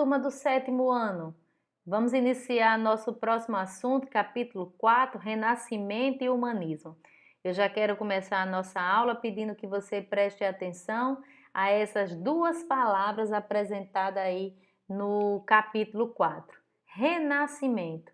turma do 7º ano. Vamos iniciar nosso próximo assunto, capítulo 4, Renascimento e Humanismo. Eu já quero começar a nossa aula pedindo que você preste atenção a essas duas palavras apresentadas aí no capítulo 4. Renascimento.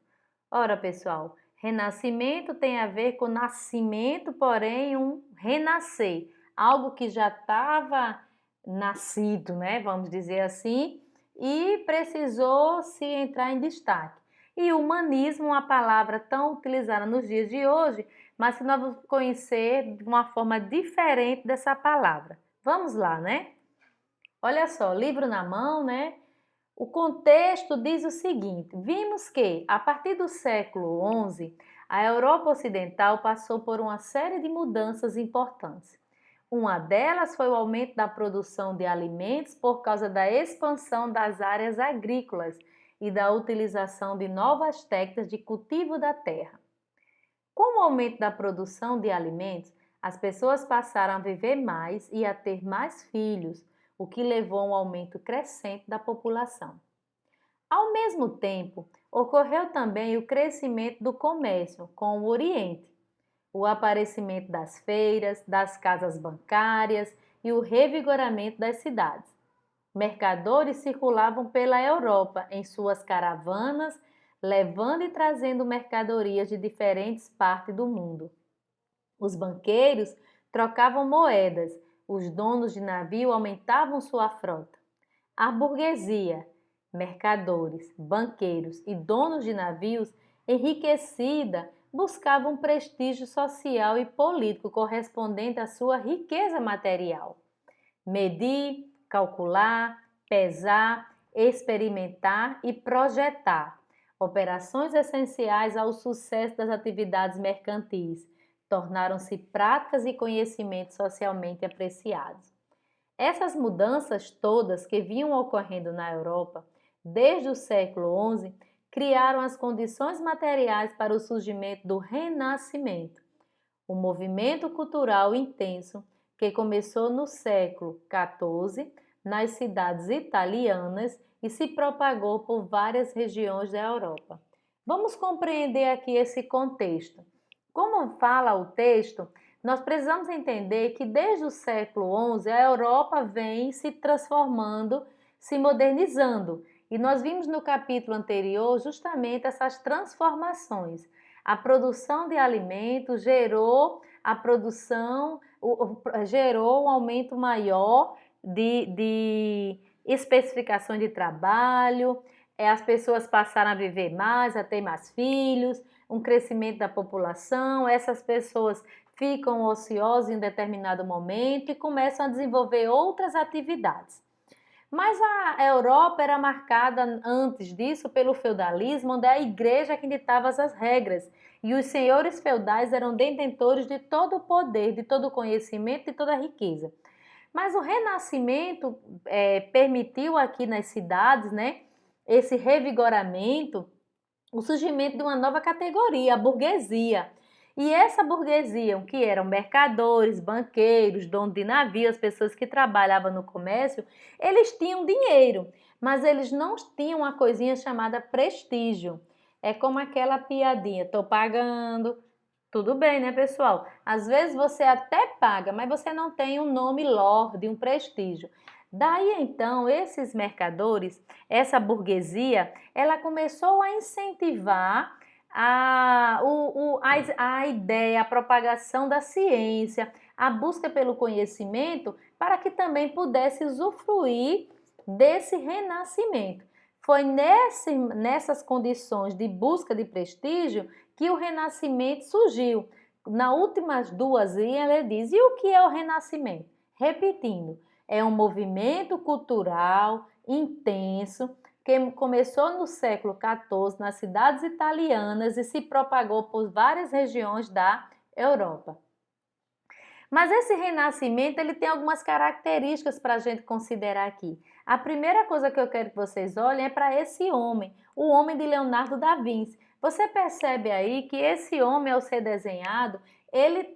Ora, pessoal, renascimento tem a ver com nascimento, porém um renascer. Algo que já estava nascido, né? Vamos dizer assim, e precisou se entrar em destaque. E humanismo, uma palavra tão utilizada nos dias de hoje, mas que nós vamos conhecer de uma forma diferente dessa palavra. Vamos lá, né? Olha só, livro na mão, né? O contexto diz o seguinte: vimos que, a partir do século XI, a Europa Ocidental passou por uma série de mudanças importantes. Uma delas foi o aumento da produção de alimentos por causa da expansão das áreas agrícolas e da utilização de novas técnicas de cultivo da terra. Com o aumento da produção de alimentos, as pessoas passaram a viver mais e a ter mais filhos, o que levou a um aumento crescente da população. Ao mesmo tempo, ocorreu também o crescimento do comércio com o Oriente, o aparecimento das feiras, das casas bancárias e o revigoramento das cidades. Mercadores circulavam pela Europa em suas caravanas, levando e trazendo mercadorias de diferentes partes do mundo. Os banqueiros trocavam moedas, os donos de navio aumentavam sua frota. A burguesia, mercadores, banqueiros e donos de navios, enriquecida, buscavam prestígio social e político correspondente à sua riqueza material. Medir, calcular, pesar, experimentar e projetar. Operações essenciais ao sucesso das atividades mercantis tornaram-se práticas e conhecimentos socialmente apreciados. Essas mudanças todas que vinham ocorrendo na Europa desde o século XI criaram as condições materiais para o surgimento do Renascimento, um movimento cultural intenso que começou no século XIV nas cidades italianas e se propagou por várias regiões da Europa. Vamos compreender aqui esse contexto. Como fala o texto, nós precisamos entender que desde o século XI a Europa vem se transformando, se modernizando. E nós vimos no capítulo anterior justamente essas transformações. A produção de alimentos gerou a produção, gerou um aumento maior de especificações de trabalho, as pessoas passaram a viver mais, a ter mais filhos, um crescimento da população, essas pessoas ficam ociosas em determinado momento e começam a desenvolver outras atividades. Mas a Europa era marcada antes disso pelo feudalismo, onde a igreja que ditava as regras e os senhores feudais eram detentores de todo o poder, de todo o conhecimento, de toda a riqueza. Mas o Renascimento permitiu aqui nas cidades, né, esse revigoramento, o surgimento de uma nova categoria, a burguesia. E essa burguesia, que eram mercadores, banqueiros, donos de navio, as pessoas que trabalhavam no comércio, eles tinham dinheiro, mas eles não tinham uma coisinha chamada prestígio. É como aquela piadinha, tô pagando. Tudo bem, né, pessoal? Às vezes você até paga, mas você não tem um nome lorde, um prestígio. Daí então, esses mercadores, essa burguesia, ela começou a incentivar a ideia, a propagação da ciência, a busca pelo conhecimento, para que também pudesse usufruir desse renascimento. Foi nessas condições de busca de prestígio que o renascimento surgiu. Nas últimas duas linhas ele diz, e o que é o renascimento? Repetindo, é um movimento cultural intenso que começou no século XIV nas cidades italianas e se propagou por várias regiões da Europa. Mas esse renascimento ele tem algumas características para a gente considerar aqui. A primeira coisa que eu quero que vocês olhem é para esse homem, o homem de Leonardo da Vinci. Você percebe aí que esse homem, ao ser desenhado, ele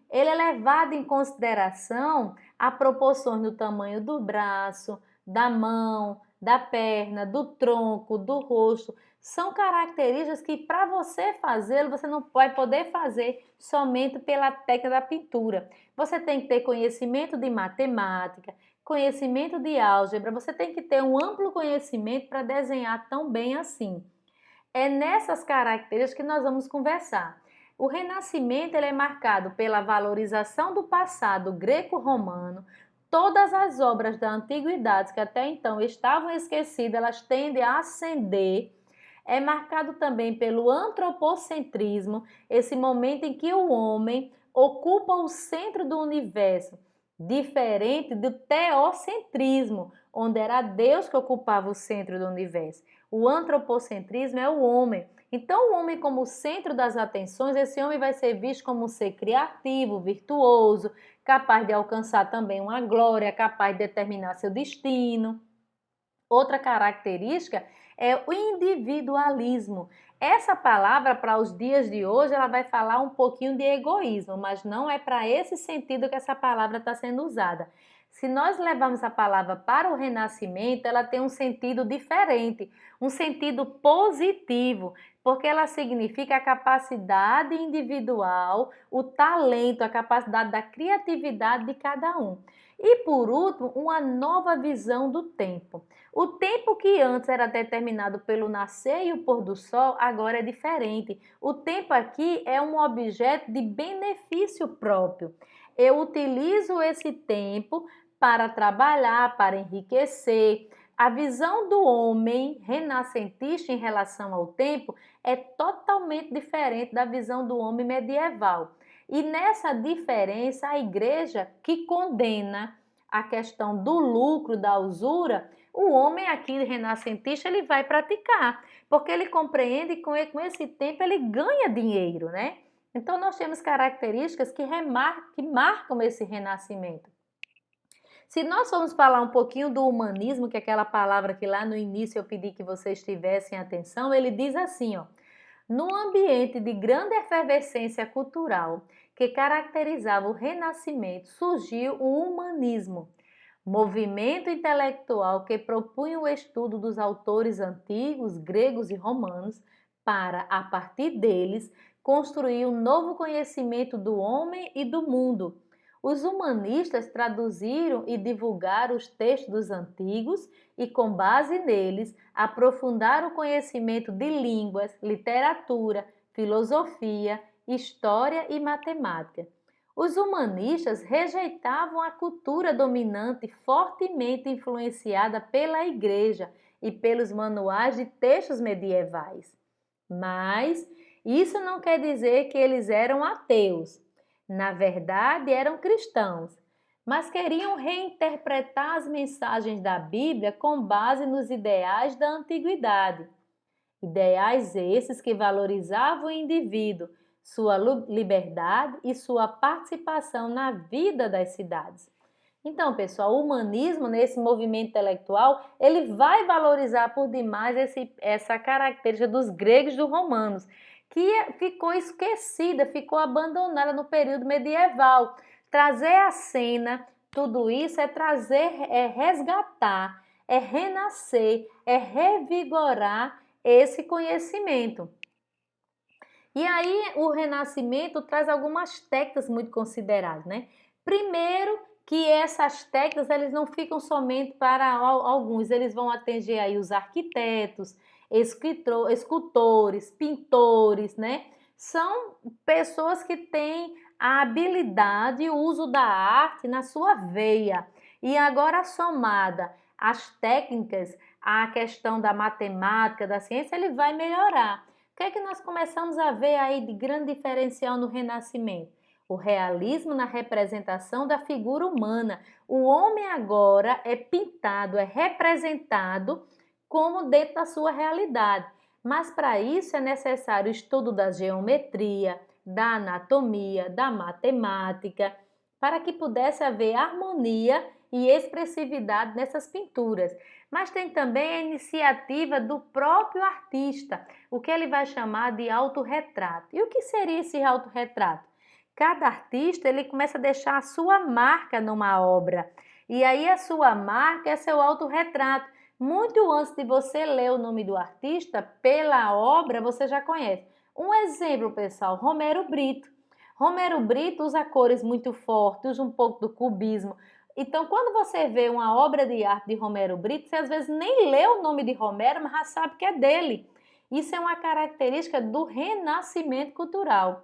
é levado em consideração a proporções do tamanho do braço, da mão, da perna, do tronco, do rosto. São características que para você fazê-lo, você não vai poder fazer somente pela técnica da pintura. Você tem que ter conhecimento de matemática, conhecimento de álgebra, você tem que ter um amplo conhecimento para desenhar tão bem assim. É nessas características que nós vamos conversar. O Renascimento ele é marcado pela valorização do passado greco-romano. Todas as obras da antiguidade que até então estavam esquecidas, elas tendem a ascender. É marcado também pelo antropocentrismo, esse momento em que o homem ocupa o centro do universo, diferente do teocentrismo, onde era Deus que ocupava o centro do universo. O antropocentrismo é o homem. Então, o homem como centro das atenções, esse homem vai ser visto como um ser criativo, virtuoso, capaz de alcançar também uma glória, capaz de determinar seu destino. Outra característica é o individualismo. Essa palavra, para os dias de hoje, ela vai falar um pouquinho de egoísmo, mas não é para esse sentido que essa palavra está sendo usada. Se nós levarmos a palavra para o Renascimento, ela tem um sentido diferente, um sentido positivo, porque ela significa a capacidade individual, o talento, a capacidade da criatividade de cada um. E por último, uma nova visão do tempo. O tempo que antes era determinado pelo nascer e o pôr do sol, agora é diferente. O tempo aqui é um objeto de benefício próprio. Eu utilizo esse tempo para trabalhar, para enriquecer. A visão do homem renascentista em relação ao tempo é totalmente diferente da visão do homem medieval. E nessa diferença, a igreja que condena a questão do lucro, da usura, o homem aqui renascentista ele vai praticar, porque ele compreende que com esse tempo ele ganha dinheiro, né? Então nós temos características que marcam esse renascimento. Se nós formos falar um pouquinho do humanismo, que é aquela palavra que lá no início eu pedi que vocês tivessem atenção, ele diz assim, ó: no ambiente de grande efervescência cultural que caracterizava o Renascimento, surgiu o humanismo, movimento intelectual que propunha o estudo dos autores antigos, gregos e romanos, para, a partir deles, construir um novo conhecimento do homem e do mundo. Os humanistas traduziram e divulgaram os textos dos antigos e, com base neles, aprofundaram o conhecimento de línguas, literatura, filosofia, história e matemática. Os humanistas rejeitavam a cultura dominante fortemente influenciada pela Igreja e pelos manuais de textos medievais. Mas isso não quer dizer que eles eram ateus. Na verdade, eram cristãos, mas queriam reinterpretar as mensagens da Bíblia com base nos ideais da antiguidade. Ideais esses que valorizavam o indivíduo, sua liberdade e sua participação na vida das cidades. Então, pessoal, o humanismo, nesse movimento intelectual, ele vai valorizar por demais essa característica dos gregos e dos romanos, que ficou esquecida, ficou abandonada no período medieval. Trazer à cena tudo isso é trazer, é resgatar, é renascer, é revigorar esse conhecimento. E aí o Renascimento traz algumas técnicas muito consideradas, né? Primeiro, que essas técnicas eles não ficam somente para alguns, eles vão atingir aí os arquitetos, escultores, pintores, né? São pessoas que têm a habilidade e o uso da arte na sua veia. E agora somada às técnicas, à questão da matemática, da ciência, ele vai melhorar. O que é que nós começamos a ver aí de grande diferencial no Renascimento? O realismo na representação da figura humana. O homem agora é pintado, é representado como dentro da sua realidade. Mas para isso é necessário o estudo da geometria, da anatomia, da matemática, para que pudesse haver harmonia e expressividade nessas pinturas. Mas tem também a iniciativa do próprio artista, o que ele vai chamar de autorretrato. E o que seria esse autorretrato? Cada artista ele começa a deixar a sua marca numa obra. E aí a sua marca é seu autorretrato. Muito antes de você ler o nome do artista, pela obra você já conhece. Um exemplo, pessoal, Romero Brito. Romero Brito usa cores muito fortes, usa um pouco do cubismo. Então, quando você vê uma obra de arte de Romero Brito, você às vezes nem lê o nome de Romero, mas já sabe que é dele. Isso é uma característica do renascimento cultural.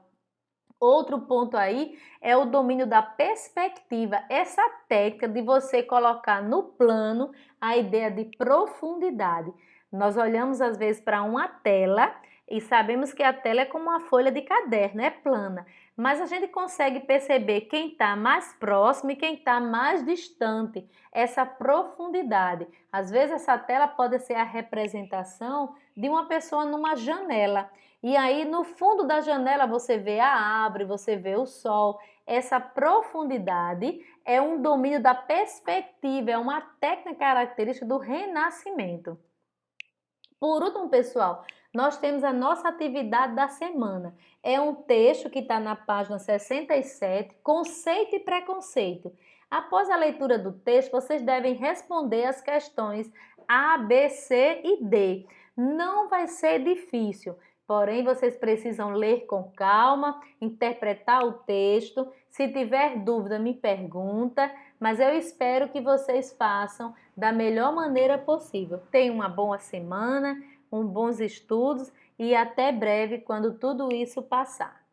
Outro ponto aí é o domínio da perspectiva, essa técnica de você colocar no plano a ideia de profundidade. Nós olhamos às vezes para uma tela e sabemos que a tela é como uma folha de caderno, é plana, mas a gente consegue perceber quem está mais próximo e quem está mais distante, essa profundidade. Às vezes essa tela pode ser a representação de uma pessoa numa janela. E aí, no fundo da janela, você vê a árvore, você vê o sol. Essa profundidade é um domínio da perspectiva, é uma técnica característica do renascimento. Por último, pessoal, nós temos a nossa atividade da semana. É um texto que está na página 67, conceito e preconceito. Após a leitura do texto, vocês devem responder as questões A, B, C e D. Não vai ser difícil, porém vocês precisam ler com calma, interpretar o texto. Se tiver dúvida, me pergunta, mas eu espero que vocês façam da melhor maneira possível. Tenham uma boa semana, bons estudos e até breve quando tudo isso passar.